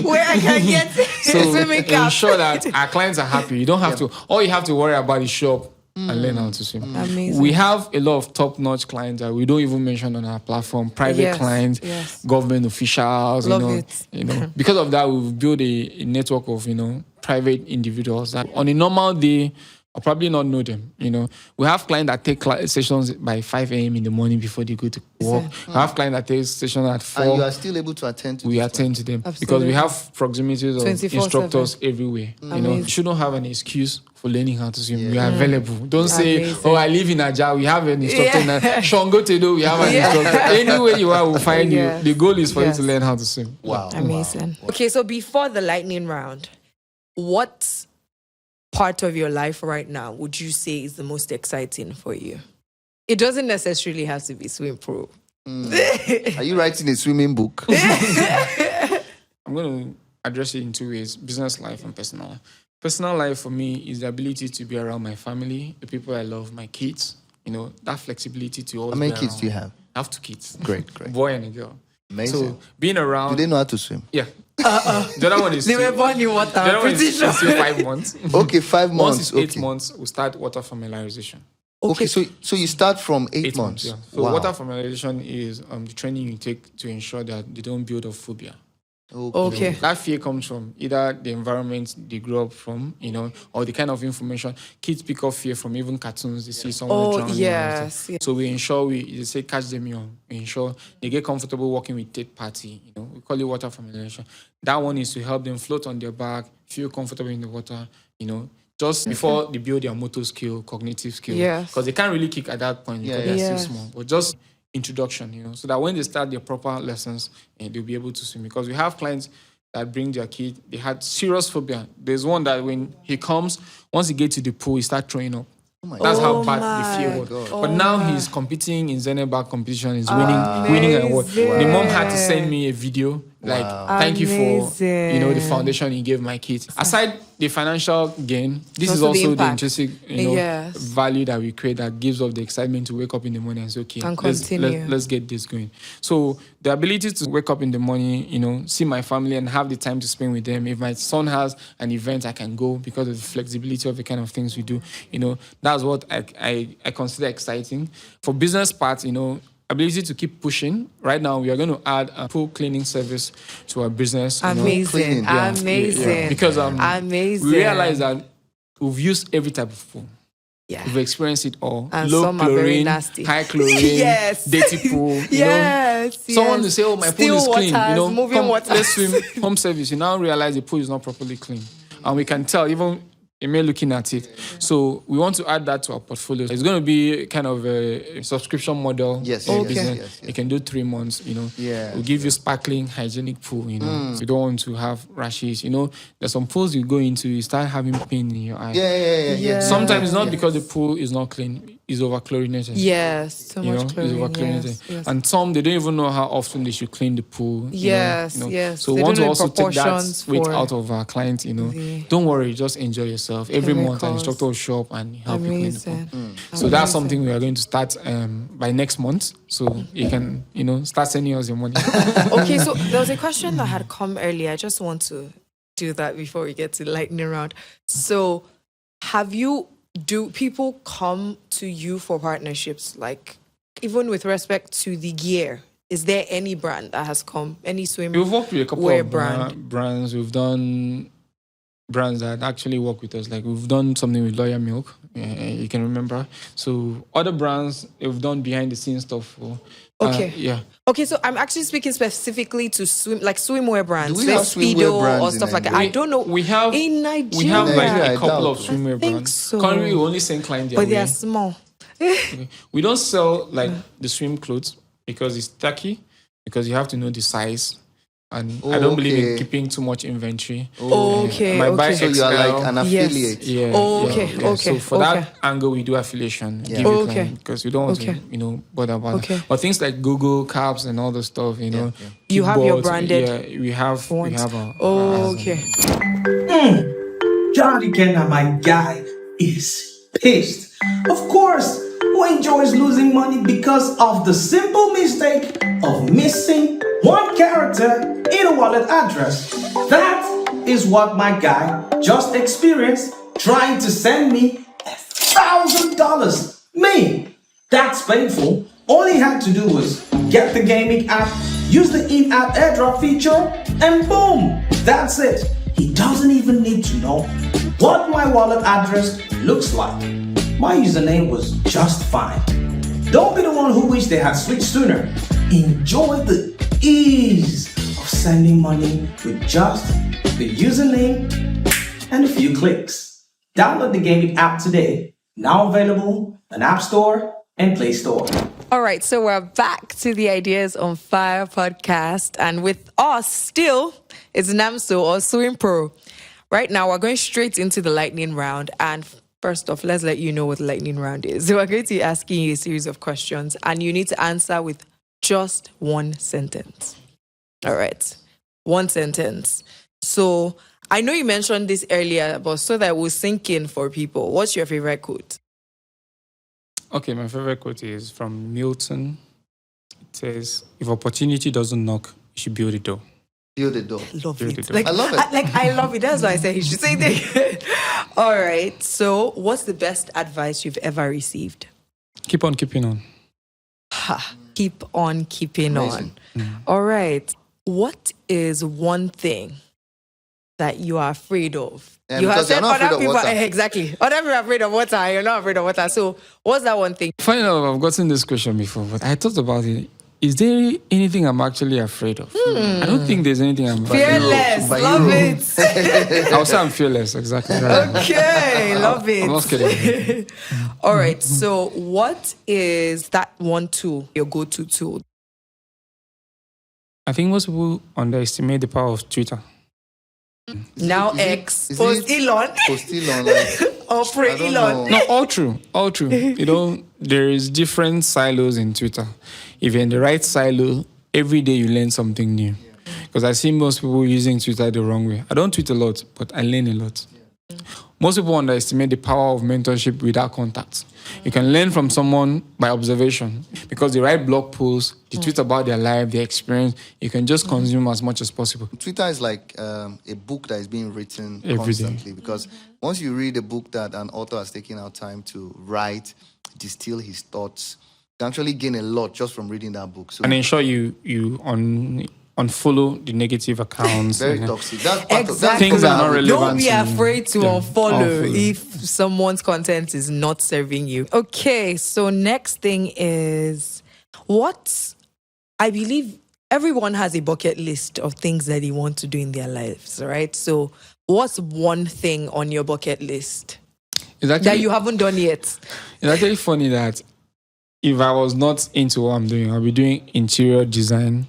Speaker 3: Where I can get swimming cap.
Speaker 1: Ensure that our clients are happy. You don't have to. All you have to worry about is show up and learn how to swim.
Speaker 3: Amazing.
Speaker 1: We have a lot of top-notch clients that we don't even mention on our platform. Private clients, government officials. Because of that, we've built a network of private individuals that on a normal day, I'll probably not know them. We have clients that take sessions by 5 a.m. in the morning before they go to work. We have clients that take sessions at 4.
Speaker 2: And you are still able to attend to them.
Speaker 1: We attend to them because we have proximities of instructors everywhere. You shouldn't have an excuse for learning how to swim. We are available. Don't say, I live in Aja, we have an instructor. Shango Tedo, we have an instructor. Anywhere you are, we'll find you. The goal is for you to learn how to swim.
Speaker 2: Wow.
Speaker 3: Amazing. Wow. Okay, so before the lightning round, what part of your life right now would you say is the most exciting for you? It doesn't necessarily have to be Swimpro.
Speaker 2: Are you writing a swimming book?
Speaker 1: I'm going to address it in 2 ways: business life and personal life. Personal life for me is the ability to be around my family, the people I love, my kids. That flexibility to always.
Speaker 2: How many kids do you have?
Speaker 1: I have 2 kids.
Speaker 2: Great.
Speaker 1: Boy and a girl.
Speaker 2: Amazing.
Speaker 1: So being around.
Speaker 2: Do they know how to swim?
Speaker 1: Yeah. The other one is
Speaker 3: they were born in water.
Speaker 1: The other one is 5 months.
Speaker 2: Okay, 5 months.
Speaker 1: Once it's 8 months, we start water familiarization.
Speaker 2: Okay, so you start from 8 months.
Speaker 1: Yeah. So water familiarization is the training you take to ensure that they don't build a phobia.
Speaker 3: Okay.
Speaker 1: That fear comes from either the environment they grew up from, or the kind of information. Kids pick up fear from even cartoons. They see someone drowning.
Speaker 3: Yes.
Speaker 1: So we ensure they say catch them young. We ensure they get comfortable working with third party. We call it water familiarization. That one is to help them float on their back, feel comfortable in the water. just before they build their motor skill, cognitive skill.
Speaker 3: Yes.
Speaker 1: Because they can't really kick at that point because they're
Speaker 3: Yes.
Speaker 1: still small. But just introduction, so that when they start their proper lessons, they'll be able to swim. Because we have clients that bring their kid, they had serious phobia. There's one that when he comes, once he gets to the pool, he starts throwing up. That's how bad the fear was. But now he's competing in Zenebag competition. He's winning an award. The mom had to send me a video. Like, thank you for the foundation you gave my kids. Aside the financial gain, this is also the intrinsic value that we create that gives us the excitement to wake up in the morning and say, okay, let's get this going. So the ability to wake up in the morning, see my family and have the time to spend with them. If my son has an event, I can go because of the flexibility of the kind of things we do. That's what I consider exciting. For business part, ability to keep pushing. Right now, we are going to add a pool cleaning service to our business.
Speaker 3: Amazing. Amazing.
Speaker 1: Because we realize that we've used every type of pool.
Speaker 3: Yeah.
Speaker 1: We've experienced it all.
Speaker 3: And
Speaker 1: low
Speaker 3: some
Speaker 1: chlorine,
Speaker 3: are very nasty.
Speaker 1: high chlorine, dirty pool. Someone will say, oh, my pool is clean. Let's swim. Home service. You now realize the pool is not properly clean. And we can tell, even email looking at it. So we want to add that to our portfolio. It's going to be kind of a subscription model.
Speaker 2: Yes.
Speaker 1: You can do 3 months, We'll give you sparkling, hygienic pool, You don't want to have rashes, There's some pools you go into, you start having pain in your eye.
Speaker 2: Yeah.
Speaker 1: Sometimes it's not because the pool is not clean. It's over-chlorinated.
Speaker 3: Yes, too much chlorine.
Speaker 1: It's over-chlorinated.
Speaker 3: Yes.
Speaker 1: And some, they don't even know how often they should clean the pool.
Speaker 3: Yes.
Speaker 1: So we want to also take that weight out of our clients, Don't worry, just enjoy yourself. Every month, an instructor will show up and help you clean the pool. So that's something we are going to start by next month. So you can, start sending us your money.
Speaker 3: Okay, so there was a question that had come earlier. I just want to do that before we get to the lightning round. So do people come to you for partnerships? Like, even with respect to the gear, is there any brand that has come? Any swimwear?
Speaker 1: We've worked with a couple of brands. We've done brands that actually work with us. Like, we've done something with Lawyer Milk. You can remember. So other brands, we've done behind the scenes stuff for.
Speaker 3: Okay, so I'm actually speaking specifically to swimwear brands.
Speaker 2: Do we have swimwear brands
Speaker 3: or stuff like that? I don't know.
Speaker 1: We have
Speaker 3: in Nigeria.
Speaker 1: We have like a couple of swimwear brands.
Speaker 3: So.
Speaker 1: Currently, we only send clients their
Speaker 3: but they are small.
Speaker 1: Okay. We don't sell like the swim clothes because it's tacky. Because you have to know the size. And I don't believe in keeping too much inventory.
Speaker 3: So
Speaker 2: you are like an affiliate.
Speaker 3: Yes.
Speaker 1: So for that angle, we do affiliation. Because we don't want to, bother about it. But things like Google, Caps, and all the stuff,
Speaker 3: You have your branded.
Speaker 1: Yeah, we have our.
Speaker 4: Johnny Kenna, my guy, is pissed. Of course, who enjoys losing money because of the simple mistake of missing one character in a wallet address? That is what my guy just experienced trying to send me $1,000. Me, that's painful. All he had to do was get the gaming app, use the in-app airdrop feature, and boom, that's it. He doesn't even need to know what my wallet address looks like. My username was just fine. Don't be the one who wish they had switched sooner. Enjoy the ease of sending money with just the username and a few clicks. Download the gaming app today. Now available on App Store and Play Store.
Speaker 3: All right, so we're back to the Ideas on Fire podcast. And with us still is Nnamso or Swimpro. Right now, we're going straight into the lightning round. And first off, let's let you know what the lightning round is. So we're going to be asking you a series of questions, and you need to answer with just one sentence. All right, one sentence. So I know you mentioned this earlier, but so that we'll sink in for people, what's your favorite quote?
Speaker 1: Okay, my favorite quote is from Milton. It says, if opportunity doesn't knock, you should build a door.
Speaker 2: Build a door.
Speaker 3: Love
Speaker 1: Build
Speaker 3: it.
Speaker 1: a door.
Speaker 2: I love it.
Speaker 3: I love it. That's why I said you should say that. All right. So, what's the best advice you've ever received?
Speaker 1: Keep on keeping on.
Speaker 3: Keep on keeping
Speaker 2: Amazing.
Speaker 3: on. All right. What is one thing that you are afraid of?
Speaker 2: Yeah,
Speaker 3: you have
Speaker 2: because you're
Speaker 3: said
Speaker 2: not
Speaker 3: other
Speaker 2: afraid of
Speaker 3: people
Speaker 2: water.
Speaker 3: exactly. Other people are afraid of water. And you're not afraid of water. So, what's that one thing?
Speaker 1: Funny enough, I've gotten this question before, but I thought about it is there anything I'm actually afraid of? I don't think there's anything I'm afraid of.
Speaker 3: Fearless, love it.
Speaker 1: I would say I'm fearless, exactly. Right.
Speaker 3: Okay, love it.
Speaker 1: I'm not kidding.
Speaker 3: All right, so what is that one tool, your go-to tool?
Speaker 1: I think most people underestimate the power of Twitter.
Speaker 3: Now X, post Elon.
Speaker 2: Post Elon, like,
Speaker 3: Or pre Elon.
Speaker 1: No, all true. There is different silos in Twitter. If you're in the right silo, every day you learn something new. Because I see most people using Twitter the wrong way. I don't tweet a lot, but I learn a lot. Most people underestimate the power of mentorship without contact. You can learn from someone by observation because they write blog posts, they tweet about their life, their experience. You can just consume as much as possible.
Speaker 2: Twitter is like a book that is being written
Speaker 1: every
Speaker 2: constantly
Speaker 1: day.
Speaker 2: Because once you read a book that an author has taken out time to write, distill his thoughts, you can actually gain a lot just from reading that book. So,
Speaker 1: and ensure you unfollow the negative accounts.
Speaker 2: Very toxic. That's part
Speaker 3: Exactly.
Speaker 2: of that.
Speaker 1: Things are not relevant.
Speaker 3: Don't be
Speaker 1: to you.
Speaker 3: afraid to unfollow if someone's content is not serving you. Okay, so next thing is what I believe everyone has a bucket list of things that they want to do in their lives, right? So what's one thing on your bucket list that you haven't done yet?
Speaker 1: It's actually funny that if I was not into what I'm doing, I'll be doing interior design.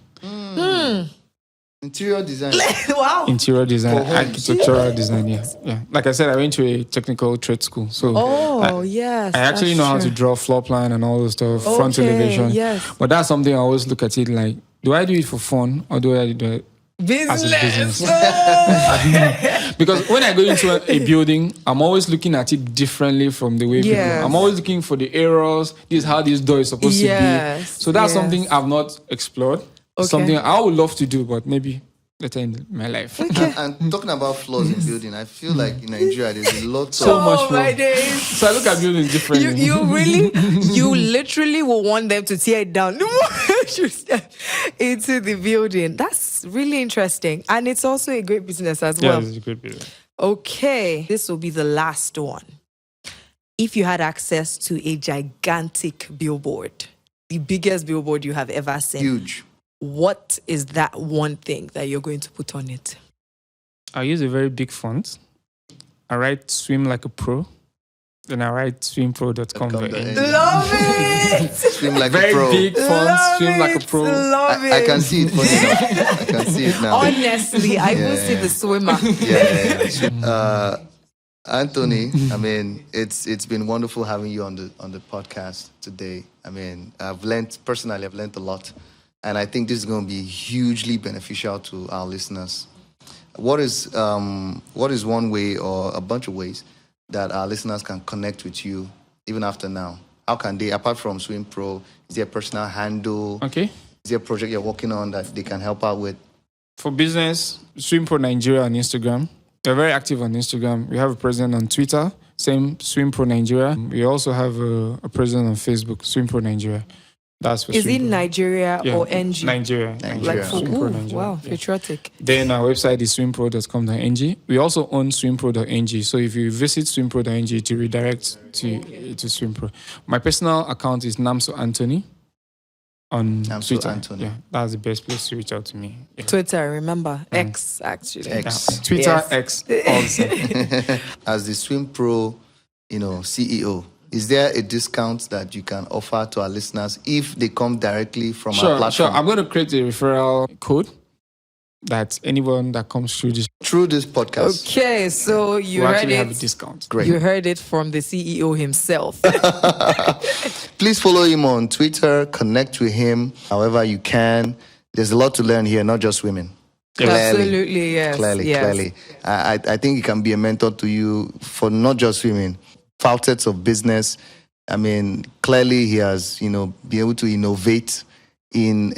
Speaker 2: Interior design.
Speaker 3: Wow.
Speaker 1: Interior design, architectural design, yeah. Like I said, I went to a technical trade school. So
Speaker 3: yes.
Speaker 1: I actually know how to draw floor plan and all those stuff, front elevation.
Speaker 3: Yes.
Speaker 1: But that's something I always look at it like, do I do it for fun or do I do it as a business? Because when I go into a building, I'm always looking at it differently from the way people. I'm always looking for the errors. This is how this door is supposed to be. So that's something I've not explored. Something I would love to do, but maybe later in my life.
Speaker 2: And talking about flaws in building, I feel like in Nigeria there's a lot
Speaker 1: so
Speaker 2: of
Speaker 1: much more. So I look at buildings differently.
Speaker 3: You literally will want them to tear it down into the building. That's really interesting. And it's also a great business as well.
Speaker 1: Yeah, it's a great business.
Speaker 3: Okay, this will be the last one. If you had access to a gigantic billboard, the biggest billboard you have ever seen.
Speaker 2: Huge.
Speaker 3: What is that one thing that you're going to put on it?
Speaker 1: I use a very big font. I write swim like a pro. Then I write swimpro.com.
Speaker 3: Love it!
Speaker 2: Swim like
Speaker 1: very
Speaker 2: a pro.
Speaker 1: Big font, swim like a pro.
Speaker 3: Love it.
Speaker 2: I can see it. Funny enough. I can see it now.
Speaker 3: Honestly, I will see the swimmer.
Speaker 2: Yeah. Anthony, I mean, it's been wonderful having you on the podcast today. I mean, I've learned a lot. And I think this is going to be hugely beneficial to our listeners. What is one way or a bunch of ways that our listeners can connect with you even after now? How can they, apart from Swimpro, is there a personal handle?
Speaker 1: Okay.
Speaker 2: Is there a project you're working on that they can help out with?
Speaker 1: For business, Swimpro Nigeria on Instagram. We're very active on Instagram. We have a presence on Twitter, same Swimpro Nigeria. We also have a presence on Facebook, Swimpro Nigeria. That's for
Speaker 3: Is
Speaker 1: Swimpro.
Speaker 3: it Nigeria or NG?
Speaker 1: Nigeria.
Speaker 3: Like for
Speaker 1: Nigeria.
Speaker 3: Wow, patriotic.
Speaker 1: Then our website is swimpro.com.ng. We also own swimpro.ng. So if you visit swimpro.ng, it will redirect to Swimpro. My personal account is Nnamso Anthony on Twitter.
Speaker 2: Anthony.
Speaker 1: Yeah, that's the best place to reach out to me. Yeah.
Speaker 3: Twitter, remember? X, actually.
Speaker 2: X.
Speaker 1: Twitter, X, also.
Speaker 2: As the Swimpro, CEO, is there a discount that you can offer to our listeners if they come directly from our platform?
Speaker 1: Sure. I'm going to create a referral code that anyone that comes through this
Speaker 2: podcast.
Speaker 3: Okay, so you
Speaker 1: will
Speaker 3: heard
Speaker 1: actually
Speaker 3: it.
Speaker 1: have a discount.
Speaker 2: Great.
Speaker 3: You heard it from the CEO himself.
Speaker 2: Please follow him on Twitter, connect with him however you can. There's a lot to learn here, not just women.
Speaker 3: Absolutely, yes.
Speaker 2: Clearly. I think he can be a mentor to you for not just women. Facets of business. I mean, clearly he has, been able to innovate in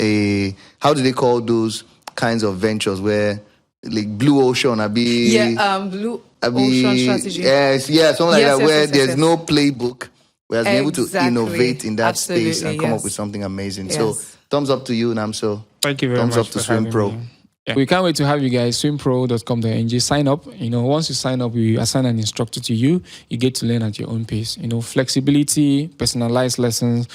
Speaker 2: how do they call those kinds of ventures where, like Blue Ocean,
Speaker 3: Blue Ocean strategy.
Speaker 2: Something like that, where there's no playbook. We have been able to innovate in that
Speaker 3: Absolutely,
Speaker 2: space and come up with something amazing.
Speaker 3: Yes.
Speaker 2: So, thumbs up to you, Nnamso.
Speaker 1: Thank you very much.
Speaker 2: Thumbs up to Swimpro.
Speaker 1: Yeah. We can't wait to have you guys. Swimpro.com.ng. Sign up. Once you sign up, we assign an instructor to you. You get to learn at your own pace. Flexibility, personalized lessons.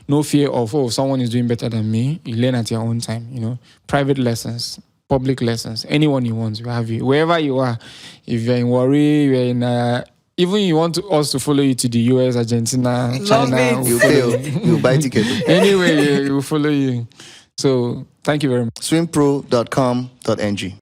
Speaker 1: no fear of, someone is doing better than me. You learn at your own time, private lessons, public lessons, anyone you want, we have you. Wherever you are, if you're in Warri, you're in, even you want us to follow you to the US, Argentina, China.
Speaker 2: You fail, you buy ticket.
Speaker 1: Anyway, we will follow you. So thank you very much.
Speaker 2: Swimpro.com.ng